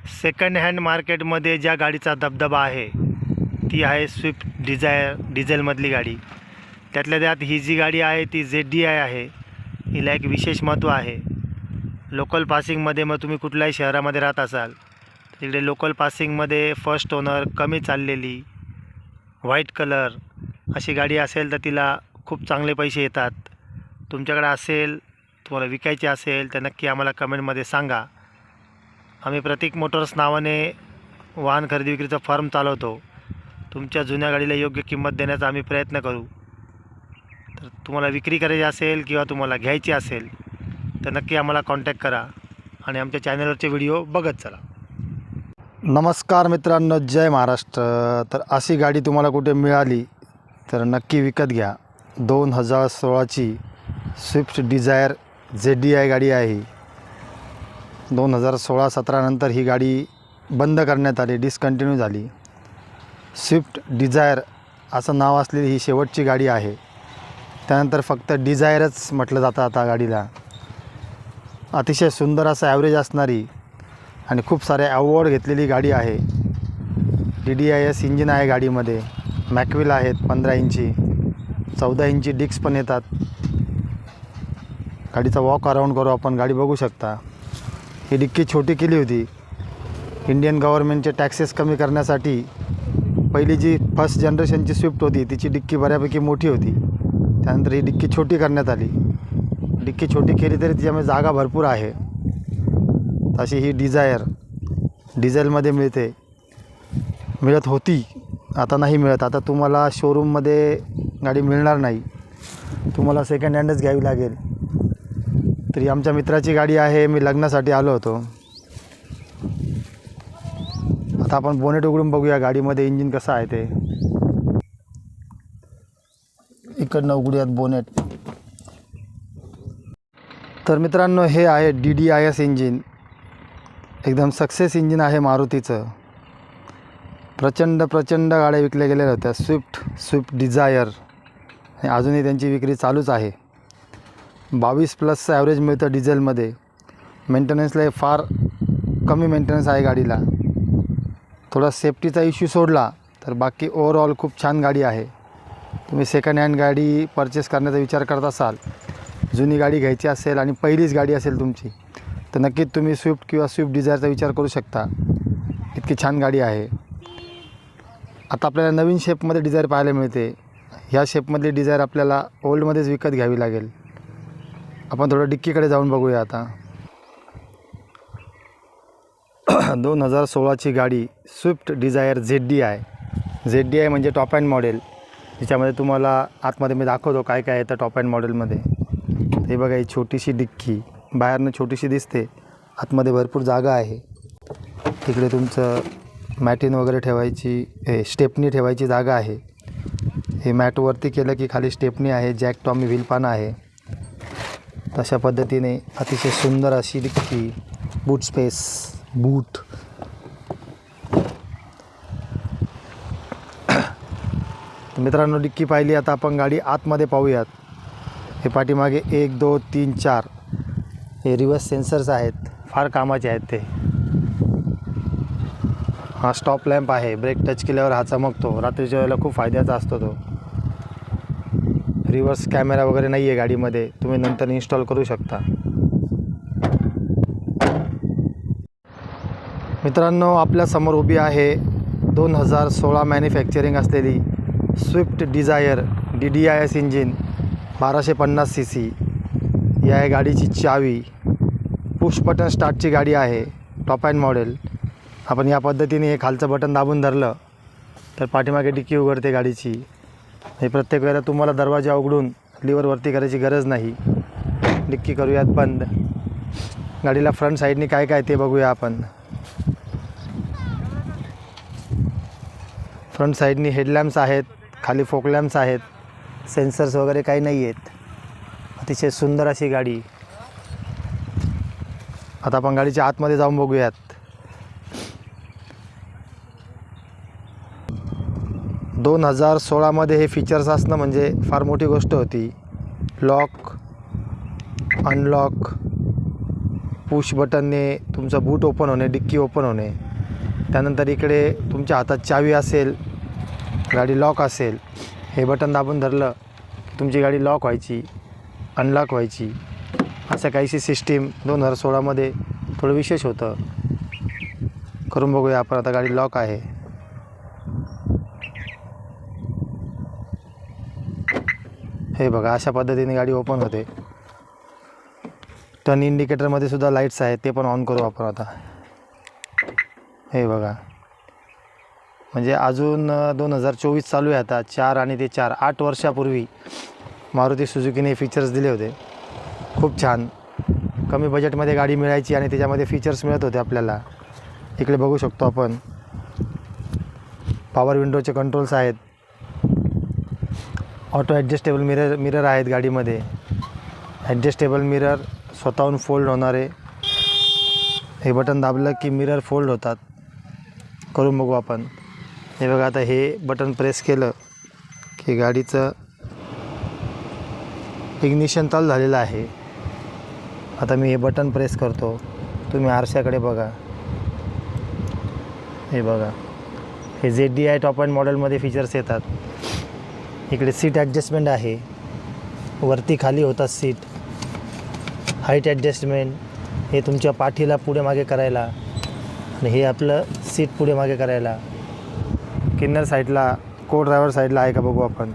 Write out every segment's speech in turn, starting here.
Second hand मार्केटमध्ये ज्या गाडीचा दबदबा आहे ती आहे स्विफ्ट डिझायर डिझेलमधली गाडी. त्यातल्या त्यात ही जी गाडी आहे ती ZDI आहे. हिला एक विशेष महत्त्व आहे. लोकल पासिंगमध्ये मग तुम्ही कुठल्याही शहरामध्ये राहत असाल तिकडे लोकल पासिंगमध्ये फर्स्ट ओनर कमी चाललेली व्हाईट कलर अशी गाडी असेल तर तिला खूप चांगले पैसे येतात. तुमच्याकडे असेल, तुम्हाला विकायची असेल तर नक्की आम्हाला कमेंटमध्ये सांगा. आम्ही प्रतीक मोटर्स नावाने वाहन खरेदी विक्रीचा फर्म चालवतो. तुमच्या जुन्या गाडीला योग्य किंमत देण्याचा आम्ही प्रयत्न करू. तर तुम्हाला विक्री करायची असेल किंवा तुम्हाला घ्यायची असेल तर नक्की आम्हाला कॉन्टॅक्ट करा आणि आमच्या चॅनलवरचे व्हिडिओ बघत चला. नमस्कार मित्रांनो, जय महाराष्ट्र. तर अशी गाडी तुम्हाला कुठे मिळाली तर नक्की विकत घ्या. 2016ची स्विफ्ट डिझायर ZDI गाडी आहे. 2016-17 नंतर ही गाडी बंद करण्यात आली, डिस्कंटिन्यू झाली. स्विफ्ट डिझायर असं नाव असलेली ही शेवटची गाडी आहे. त्यानंतर फक्त डिझायरच म्हटलं जातं आता गाडीला. अतिशय सुंदर असं ॲव्हरेज असणारी आणि खूप सारे अवॉर्ड घेतलेली गाडी आहे. DDIS इंजिन आहे गाडीमध्ये. मॅकविल आहेत 15 इंची, 14 इंची डिक्स पण येतात. गाडीचा वॉक अराऊंड करू आपण. गाडी बघू शकता. ही डिक्की छोटी केली होती इंडियन गव्हर्नमेंटचे टॅक्सेस कमी करण्यासाठी. पहिली जी फर्स्ट जनरेशनची स्विफ्ट होती तिची डिक्की बऱ्यापैकी मोठी होती. त्यानंतर ही डिक्की छोटी करण्यात आली. डिक्की छोटी केली तरी तिच्यामध्ये जागा भरपूर आहे. अशी ही डिझायर डिझेलमध्ये मिळत होती, आता नाही मिळत. आता तुम्हाला शोरूममध्ये गाडी मिळणार नाही, तुम्हाला सेकंड हँडच घ्यावी लागेल. तरी आमच्या मित्राची गाडी आहे. मी लग्नासाठी आलो होतो. आता आपण बोनेट उघडून बघूया गाडीमध्ये इंजिन कसं आहे ते. इकडनं उघडूयात बोनेट. तर मित्रांनो, हे आहे DDIS इंजिन. एकदम सक्सेस इंजिन आहे मारुतीचं. प्रचंड गाड्या विकल्या गेलेल्या होत्या स्विफ्ट डिझायर. अजूनही त्यांची विक्री चालूच आहे. 22+ ॲव्हरेज मिळतं डिझेलमध्ये. मेंटेनन्सला फार कमी मेंटेनन्स आहे गाडीला. थोडा सेफ्टीचा इश्यू सोडला तर बाकी ओव्हरऑल खूप छान गाडी आहे. तुम्ही सेकंड हँड गाडी परचेस करण्याचा विचार करत असाल, जुनी गाडी घ्यायची असेल आणि पहिलीच गाडी असेल तुमची, तर नक्कीच तुम्ही स्विफ्ट किंवा स्विफ्ट डिझायरचा विचार करू शकता. इतकी छान गाडी आहे. आता आपल्याला नवीन शेपमध्ये डिझायर पाहायला मिळते. ह्या शेपमधली डिझायर आपल्याला ओल्डमध्येच विकत घ्यावी लागेल. आपण थोडं डिक्कीकडे जाऊन बघूया आता. 2016ची गाडी स्विफ्ट डिझायर ZDI म्हणजे टॉप अँड मॉडेल. त्याच्यामध्ये तुम्हाला आतमध्ये मी दाखवतो काय काय येतं टॉप अँड मॉडेलमध्ये. हे बघा, ही छोटीशी डिक्की बाहेरनं छोटीशी दिसते, आतमध्ये भरपूर जागा आहे. तिकडे तुमचं मॅटिन वगैरे ठेवायची, स्टेपनी ठेवायची जागा आहे. हे मॅटवरती केलं की खाली स्टेपनी आहे, जॅक टॉमी व्हीलपान आहे. तशा पद्धतीने अतिशय सुंदर अशी डिक्की, बूट स्पेस, बूट. मित्रांनो, डिक्की पाहिली. आता आपण गाडी आतमध्ये पाहूयात. हे पाठीमागे 1, 2, 3, 4 हे रिवर्स सेन्सर्स आहेत, फार कामाचे आहेत ते. हा स्टॉप लॅम्प आहे, ब्रेक टच केल्यावर हा चमकतो. रात्रीच्या वेळेला खूप फायद्याचा असतो तो. रिवर्स कॅमेरा वगैरे नाही आहे गाडीमध्ये, तुम्ही नंतर इन्स्टॉल करू शकता. मित्रांनो, आपल्यासमोर उभी आहे 2016 मॅन्युफॅक्चरिंग असलेली Swift Dzire DDIS engine, 1250 cc. या आहे गाडीची चावी. पुश बटन स्टार्टची गाडी आहे, टॉप अँड मॉडेल. आपण या पद्धतीने हे खालचं बटन दाबून धरलं तर पाठीमागे डिक्की उघडते गाडीची. हे प्रत्येक वेळेला तुम्हाला दरवाजा उघडून लिव्हरवरती करायची गरज नाही. डिक्की करूयात बंद. गाडीला फ्रंट साईडनी काय काय ते बघूया आपण. फ्रंट साईडनी हेडलॅम्प्स आहेत, खाली फोक लॅम्प्स आहेत, सेन्सर्स वगैरे काही नाही आहेत. अतिशय सुंदर अशी गाडी. आता आपण गाडीच्या आतमध्ये जाऊन बघूयात. 2016मध्ये हे फीचर्स असणं म्हणजे फार मोठी गोष्ट होती. लॉक, अनलॉक, पुश बटनने तुमचं बूट ओपन होणे, डिक्की ओपन होणे. त्यानंतर इकडे तुमच्या हातात चावी असेल, गाडी लॉक असेल, हे बटन दाबून धरलं की तुमची गाडी लॉक व्हायची, अनलॉक व्हायची. असं काहीशी सिस्टीम 2016मध्ये थोडं विशेष होतं. करून बघूया आपण. आता गाडी लॉक आहे. हे बघा, अशा पद्धतीने गाडी ओपन होते. टर्न इंडिकेटरमध्ये सुद्धा लाईट्स आहेत, ते पण ऑन करू आपण आता. हे बघा, म्हणजे अजून 2024 चालू आहे आता. 4 आणि ते 4 8 वर्षापूर्वी मारुती सुझुकीने फीचर्स दिले होते. खूप छान कमी बजेटमध्ये गाडी मिळायची आणि त्याच्यामध्ये फीचर्स मिळत होते आपल्याला. इकडे बघू शकतो आपण, पॉवर विंडोचे कंट्रोल्स आहेत, ऑटो ॲडजस्टेबल मिरर आहेत गाडीमध्ये. ॲडजस्टेबल मिरर स्वतःहून फोल्ड होणारे. हे बटन दाबलं की मिरर फोल्ड होतात. करून बघू आपण. हे बघा, आता हे बटन प्रेस केलं की गाडीचं इग्निशन चालू झालेलं आहे. आता मी हे बटन प्रेस करतो. तुम्ही आरशाकडे बघा. हे बघा, हे ZDI टॉप अँड मॉडेलमध्ये फीचर्स येतात. इकडे सीट ॲडजस्टमेंट आहे, वरती खाली होतात सीट. हाईट ॲडजस्टमेंट, हे तुमच्या पाठीला पुढे मागे करायला, आणि हे आपलं सीट पुढे मागे करायला. किन्नर साईडला, को ड्रायव्हर साईडला आहे का बघू आपण.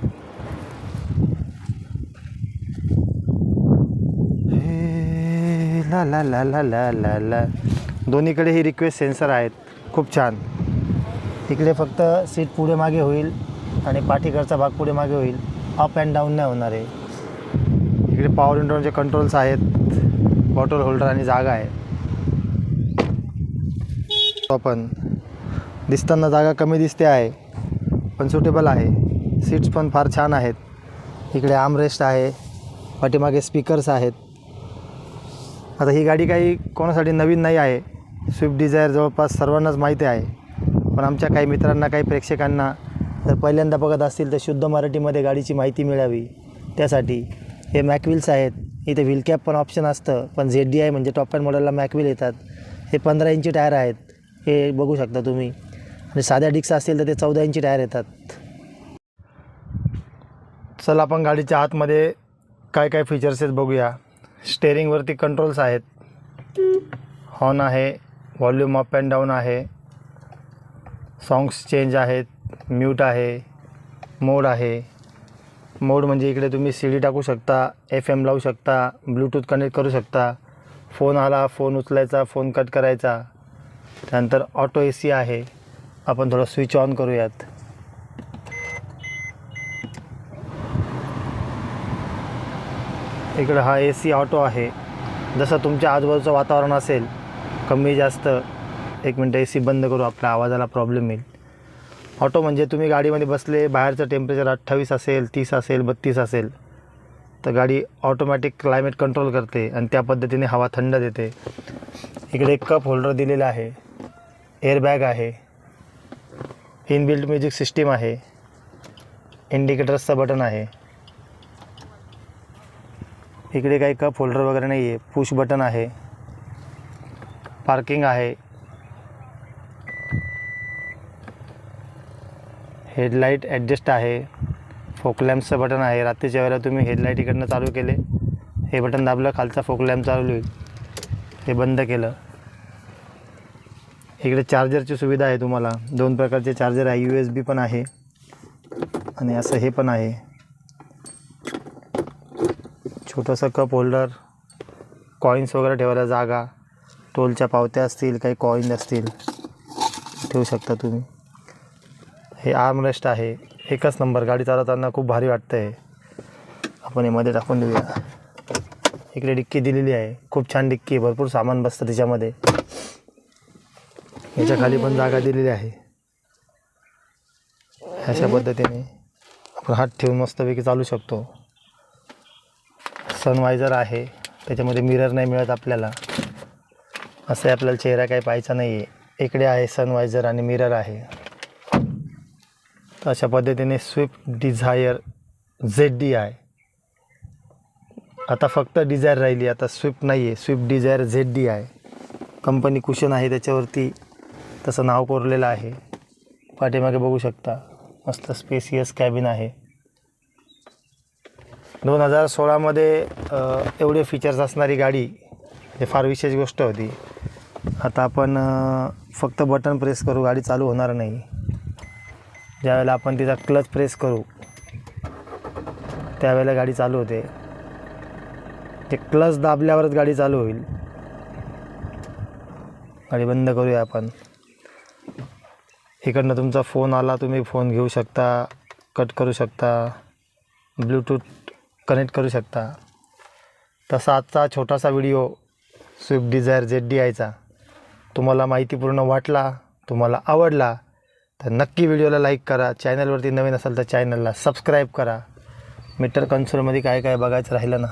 ला ला ला ला ला ला ला. दोन्हीकडे ही रिक्वेस्ट सेन्सर आहेत. खूप छान. इकडे फक्त सीट पुढे मागे होईल आणि पाठीकडचा भाग पुढे मागे होईल. अप अँड डाऊन नाही होणार आहे. इकडे पॉवर विंडोचे कंट्रोल्स आहेत, बॉटल होल्डर आणि जागा आहे. आपण दिसताना जागा कमी दिसते आहे, पण सुटेबल आहे. सीट्स पण फार छान आहेत. इकडे आर्मरेस्ट आहे, पाठीमागे स्पीकर्स आहेत. आता ही गाडी काही कोणासाठी नवीन नाही आहे. स्विफ्ट डिझायर जवळपास सर्वांनाच माहिती आहे, पण आमच्या काही मित्रांना, काही प्रेक्षकांना जर पहिल्यांदा बघत असतील तर शुद्ध मराठीमध्ये गाडीची माहिती मिळावी, त्यासाठी हे मॅकव्हील्स आहेत. इथे व्हील कॅप पण ऑप्शन असतं, पण ZDI म्हणजे टॉप अँड मॉडेलला मॅकव्हील येतात. हे 15 इंची टायर आहेत, हे बघू शकता तुम्ही. आणि साध्या डिक्स असतील तर ते 14 इंची टायर येतात. चला आपण गाडीच्या आतमध्ये काय काय फीचर्स आहेत बघूया. स्टेअरिंगवरती कंट्रोल्स आहेत, हॉर्न आहे, व्हॉल्यूम अप अँड डाऊन आहे, सॉंग्स चेंज आहेत, म्यूट आहे, मोड आहे. मोड म्हणजे इकडे तुम्ही CD टाकू शकता, FM लावू शकता, ब्लूटूथ कनेक्ट करू शकता. फोन आला, फोन उचलायचा, फोन कट करायचा. त्यानंतर ऑटो AC आहे. आपण थोडं स्विच ऑन करूयात. इकडं हा AC ऑटो आहे. जसं तुमच्या आजूबाजूचं वातावरण असेल, कमी जास्त. 1 मिनटं AC बंद करू, आपल्या आवाजाला प्रॉब्लेम येईल. ऑटो म्हणजे तुम्ही गाडीमध्ये बसले, बाहेरचं टेम्परेचर 28 असेल, 30 असेल, 32 असेल, तर गाडी ऑटोमॅटिक क्लायमेट कंट्रोल करते आणि त्या पद्धतीने हवा थंड देते. इकडे एक कप होल्डर दिलेला आहे, एअरबॅग आहे, इनबिल्ट म्युझिक सिस्टीम आहे, इंडिकेटर्सचं बटन आहे. इकडे काही कप होल्डर वगैरे नाही आहे, पुश बटन आहे, पार्किंग आहे, हेडलाईट ॲडजस्ट आहे, फोक लॅम्पचं बटन आहे. रात्रीच्या वेळेला तुम्ही हेडलाईट इकडनं चालू केले, हे बटन दाबलं, खालचा फोक लॅम्प चालू होईल. हे बंद केलं. इकडे चार्जरची सुविधा आहे तुम्हाला. 2 प्रकारचे चार्जर आहे, USB पण आहे आणि असं हे पण आहे. छोटंसं कप होल्डर, कॉईन्स वगैरे ठेवायला जागा, टोलच्या पावत्या असतील, काही कॉईन असतील ठेवू शकता तुम्ही. हे आर्मरेस्ट आहे. एकच नंबर. गाडी चालवताना खूप भारी वाटतं आहे. आपण हे मध्ये टाकून देऊया. इकडे डिक्की दिलेली आहे, खूप छान डिक्की, भरपूर सामान बसतं त्याच्यामध्ये. याच्या खाली पण जागा दिलेली आहे. अशा पद्धतीने आपण हात ठेवून मस्तपैकी चालू शकतो. सनवायझर आहे, त्याच्यामध्ये मिरर नाही मिळत आपल्याला. असं आपल्याला चेहरा काही पाहायचा नाही आहे. इकडे आहे सनवायझर आणि मिरर आहे. तर अशा पद्धतीने स्विफ्ट डिझायर ZDI आता फक्त डिझायर राहिली. आता स्विफ्ट नाही आहे, स्विफ्ट डिझायर ZD आहे. कंपनी कुशन आहे त्याच्यावरती, तसं नाव कोरलेलं आहे. पाठीमागे बघू शकता, मस्त स्पेसियस कॅबिन आहे. 2016मध्ये एवढे फीचर्स असणारी गाडी हे फार विशेष गोष्ट होती. आता आपण फक्त बटन प्रेस करू, गाडी चालू होणार नाही. ज्यावेळेला आपण तिचा क्लच प्रेस करू त्यावेळेला गाडी चालू होते. ते क्लच दाबल्यावरच गाडी चालू होईल. गाडी बंद करूया आपण. इकडनं तुमचा फोन आला, तुम्ही फोन घेऊ शकता, कट करू शकता, ब्लूटूथ कनेक्ट करू शकता. तसा आजचा छोटासा व्हिडिओ स्विफ्ट डिझायर ZD आयचा तुम्हाला माहितीपूर्ण वाटला, तुम्हाला आवडला तर नक्की व्हिडिओला लाईक करा. चॅनलवरती नवीन असाल तर चॅनलला सबस्क्राईब करा. मीटर कन्सोलमध्ये काय काय बघायचं राहिलं ना,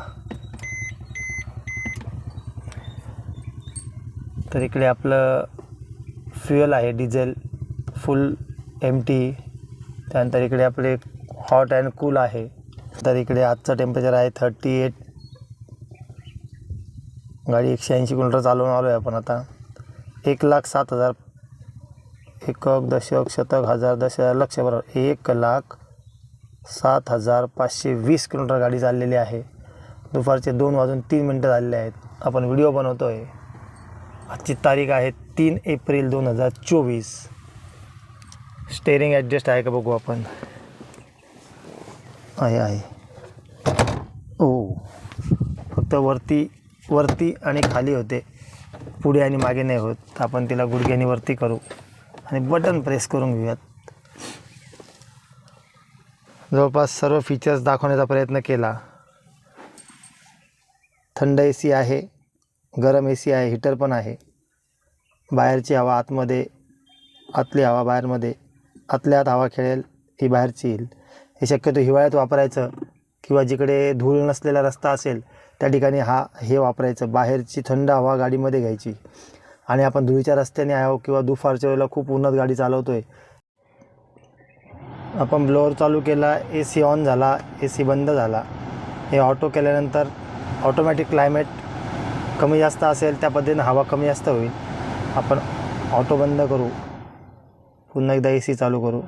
तर इकडे आपलं फ्युएल आहे डिझेल फुल एम्प्टी. त्यानंतर इकडे आपले हॉट अँड कूल आहे. तर इकडे आजचं टेम्परेचर आहे 38. गाडी 180 किलोमीटर चालवून आलो आहे आपण आता. 1,07,000 एकक दशक शतक हजार दशक लक्ष बरोबर 1,07,520 किलोमीटर गाडी चाललेली आहे. दुपारचे 2:03 झालेले आहेत. आपण व्हिडिओ बनवतो आहे. आजची तारीख आहे 3 एप्रिल 2024. स्टेअरिंग ॲडजस्ट आहे का बघू आपण. आहे. फक्त वरती आणि खाली होते, पुढे आणि मागे नाही होत. आपण तिला गुडघ्याने वरती करू आणि बटन प्रेस करून घेऊयात. जवळपास सर्व फीचर्स दाखवण्याचा प्रयत्न केला. थंड AC आहे, गरम AC आहे, हीटर पण आहे. बाहेरची हवा आतमध्ये, आतली हवा बाहेरमध्ये, आतल्या आत हवा खेळेल ही बाहेरची येईल. हे शक्यतो हिवाळ्यात वापरायचं किंवा जिकडे धूळ नसलेला रस्ता असेल त्या ठिकाणी हे वापरायचं. बाहेरची थंड हवा गाडीमध्ये घ्यायची. आणि आपण धुळीच्या रस्त्याने आहो किंवा दुपारच्या वेळेला खूप उन्हात गाडी चालवतो आहे, आपण ब्लोअर चालू केला, AC ऑन झाला, AC बंद झाला. हे ऑटो केल्यानंतर ऑटोमॅटिक क्लायमेट कमी जास्त असेल त्या पद्धतीने हवा कमी जास्त होईल. आपण ऑटो बंद करू, पुन्हा एकदा AC चालू करू.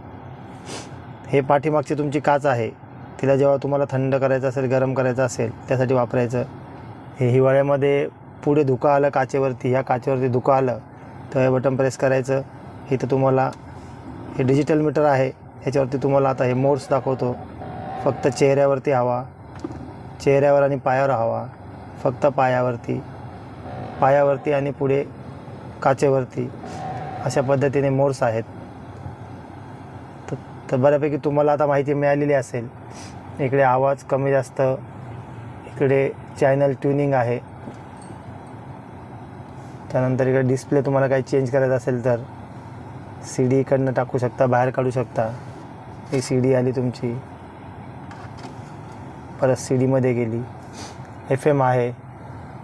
हे पाठीमागची तुमची काच आहे, तिला जेव्हा तुम्हाला थंड करायचं असेल, गरम करायचं असेल त्यासाठी वापरायचं. हे हिवाळ्यामध्ये पुढे धुकं आलं काचेवरती, ह्या काचेवरती धुकं आलं तर हे बटन प्रेस करायचं. इथं तुम्हाला हे डिजिटल मीटर आहे, ह्याच्यावरती तुम्हाला आता हे मोड्स दाखवतो. फक्त चेहऱ्यावरती हवा, चेहऱ्यावर आणि पायावर हवा, फक्त पायावरती आणि पुढे काचेवरती, अशा पद्धतीने मोड्स आहेत. तर बऱ्यापैकी तुम्हाला आता माहिती मिळालेली असेल. इकडे आवाज कमी जास्त, इकडे चॅनल ट्युनिंग आहे. त्यानंतर इकडे डिस्प्ले तुम्हाला काही चेंज करायचं असेल तर CD इकडनं टाकू शकता, बाहेर काढू शकता. ही CD आली तुमची, परत CD गेली. FM आहे.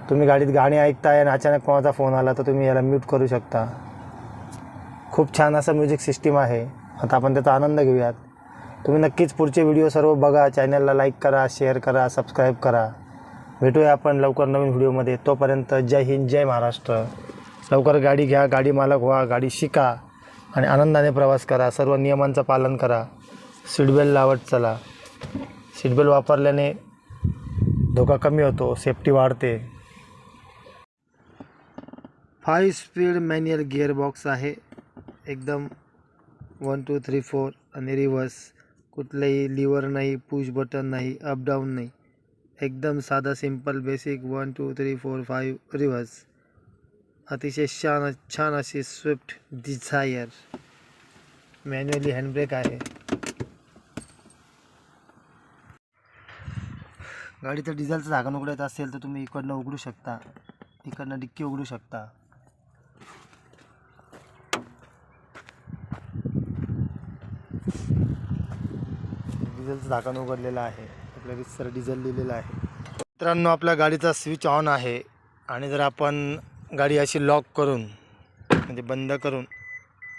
तुम्ही गाडीत गाणी ऐकताय आणि अचानक कोणाचा फोन आला तर तुम्ही याला म्यूट करू शकता. खूप छान असं म्युझिक सिस्टीम आहे. आता आपण त्याचा आनंद घेऊयात. तुम्ही नक्कीच पुढचे व्हिडिओ सर्व बघा. चॅनलला लाईक करा, शेअर करा, सबस्क्राईब करा. भेटूया आपण लवकर नवीन व्हिडिओमध्ये. तोपर्यंत जय हिंद, जय महाराष्ट्र. लवकर गाडी घ्या, गाडी मालक व्हा, गाडी शिका आणि आनंदाने प्रवास करा. सर्व नियमांचं पालन करा. सीटबेल्ट लावत चला. सीटबेल्ट वापरल्याने धोका कमी होतो, सेफ्टी वाढते. 5 स्पीड मॅन्युअल गिअरबॉक्स आहे. एकदम 1 2 3 4 आणि रिव्हर्स. कुठलंही लिव्हर नाही, पुश बटन नाही, अपडाऊन नाही. एकदम साधा सिंपल बेसिक 1 2 3 4 5 रिव्हर्स. अतिशय छान अशी स्विफ्ट डिझायर. मॅन्युअली हँडब्रेक आहे. गाडीचं डिझेलचं झाकण उघडायचं असेल तर तुम्ही इकडनं उघडू शकता, इकडनं डिक्की उघडू शकता. डिझेलचं झाकण उघडलेलं आहे. आपल्या रितसर डिझेल लिहिलेलं आहे. मित्रांनो, आपल्या गाडीचा स्विच ऑन आहे आणि जर आपण गाडी अशी लॉक करून म्हणजे बंद करून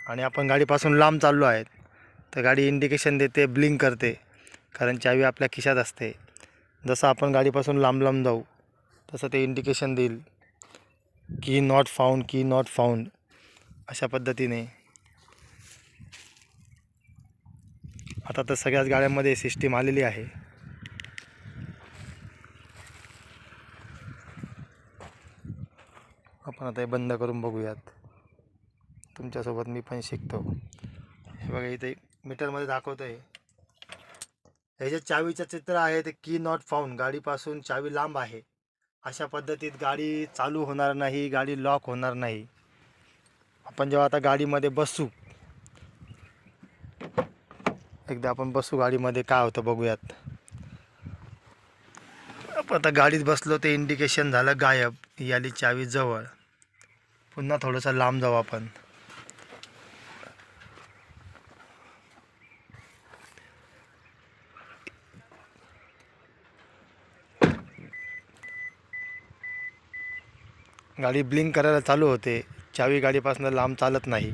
आणि आपण गाडीपासून लांब चाललो आहेत तर गाडी इंडिकेशन देते, ब्लिंक करते, कारण चावी आपल्या खिशात असते. जसं आपण गाडीपासून लांब लांब जाऊ तसं ते इंडिकेशन देईल, की नॉट फाउंड, की नॉट फाउंड, अशा पद्धतीने. आता तर सगळ्याच गाड्यांमध्ये सिस्टीम आलेली आहे. आपण आता हे बंद करून बघूयात. तुमच्यासोबत मी पण शिकतो. हे बघा इथे मीटरमध्ये दाखवतं आहे. हे जे चावीचं चित्र आहे ते की नॉट फाउंड, गाडीपासून चावी लांब आहे. अशा पद्धतीत गाडी चालू होणार नाही, गाडी लॉक होणार नाही. आपण जेव्हा आता गाडीमध्ये बसू, एकदा आपण बसू गाडीमध्ये, काय होतं बघूयात. आपण आता गाडीत बसलो, ते इंडिकेशन झालं गायब, ही आली चावी जवळ. पुन्हा थोडंसं लांब जाऊ आपण. गाडी ब्लिंक करायला चालू होते, चावी गाडीपासून लांब चालत नाही.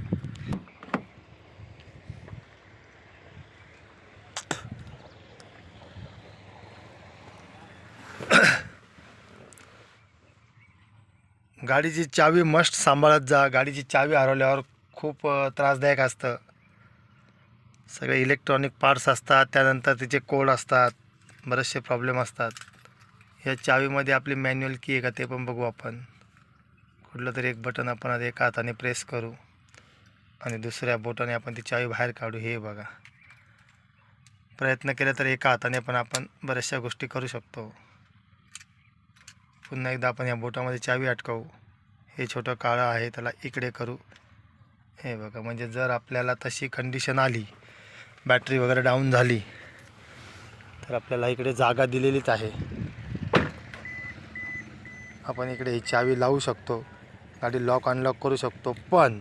गाडीची चावी मस्ट सांभाळत जा. गाडीची चावी हरवल्यावर खूप त्रासदायक असतं. सगळे इलेक्ट्रॉनिक पार्ट्स असतात, त्यानंतर तिचे कोड असतात, बरेचसे प्रॉब्लेम असतात. या चावीमध्ये आपली मॅन्युअल की आहे का ते पण बघू आपण. कुठलं तरी एक बटन आपण आता एका हाताने प्रेस करू आणि दुसऱ्या बोटाने आपण ती चावी बाहेर काढू. हे बघा, प्रयत्न केला तर एका हाताने पण आपण बऱ्याचशा गोष्टी करू शकतो. पुन्हा एकदा आपण या बोटामध्ये चावी अटकवू. हे छोटं काळं आहे, त्याला इकडे करू. हे बघा, म्हणजे जर आपल्याला तशी कंडिशन आली, बॅटरी वगैरे डाऊन झाली, तर आपल्याला इकडे जागा दिलेलीच आहे. आपण इकडे ही चावी लावू शकतो, गाडी लॉक अनलॉक करू शकतो. पण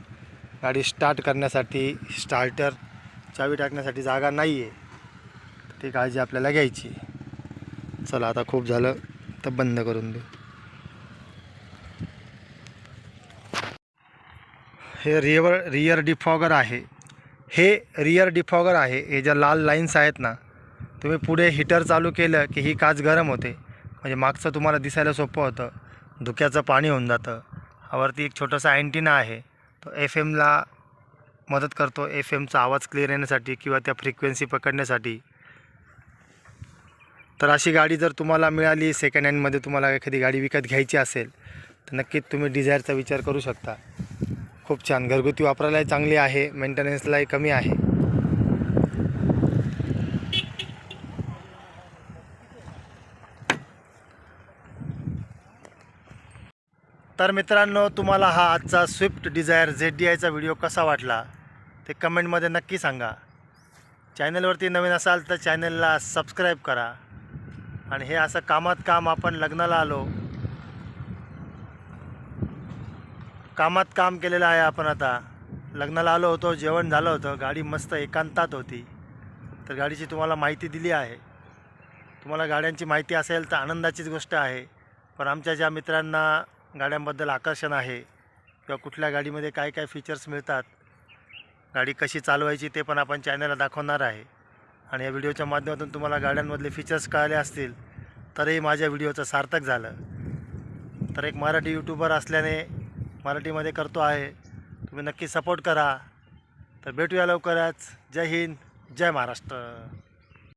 गाडी स्टार्ट करण्यासाठी, स्टार्टर चावी टाकण्यासाठी जागा नाही आहे. ती काळजी आपल्याला घ्यायची. चला आता खूप झालं, तर बंद करून देऊ. हे रियर डिफॉगर आहे. हे रियर डिफॉगर आहे. हे ज्या लाल लाईन्स आहेत ना, तुम्ही पुढे हीटर चालू केलं की ही काच गरम होते, म्हणजे मागचं तुम्हाला दिसायला सोपं होतं. धुक्याचं पाणी होऊन जातं. वरती एक छोटासा अँटिना आहे, तो FM ला मदत करतो. FMचा आवाज क्लिअर येण्यासाठी किंवा त्या फ्रिक्वेन्सी पकडण्यासाठी. तर अशी गाडी जर तुम्हाला मिळाली सेकंड हँडमध्ये, तुम्हाला एखादी गाडी विकत घ्यायची असेल, तर नक्कीच तुम्ही डिझायरचा विचार करू शकता. खूप छान, घरगुती वापरायलाही चांगली आहे, मेंटेनन्सलाही कमी आहे. तर मित्रांनो, तुम्हाला हा आजचा स्विफ्ट डिझायर ZDIचा व्हिडिओ कसा वाटला ते कमेंटमध्ये नक्की सांगा. चॅनलवरती नवीन असाल तर चॅनलला सबस्क्राईब करा. आणि हे असं कामात काम, आपण लग्नाला आलो, कामात काम केलेलं आहे. आपण आता लग्नाला आलो होतो, जेवण झालं होतं, गाडी मस्त एकांतात होती, तर गाडीची तुम्हाला माहिती दिली आहे. तुम्हाला गाड्यांची माहिती असेल तर आनंदाचीच गोष्ट आहे. पण आमच्या ज्या मित्रांना गाड्यांबद्दल आकर्षण आहे, किंवा कुठल्या गाडीमध्ये काय काय फीचर्स मिळतात, गाडी कशी चालवायची, ते पण आपण चॅनलला दाखवणार आहे. आणि या व्हिडिओच्या माध्यमातून तुम्हाला गाड्यांमधले फीचर्स कळले असतील तरीही माझ्या व्हिडिओचं सार्थक झालं. तर एक मराठी यूट्यूबर असल्याने मराठीमध्ये करतो आहे, तुम्ही नक्की सपोर्ट करा. तर भेटूया लवकरच. जय हिंद, जय महाराष्ट्र.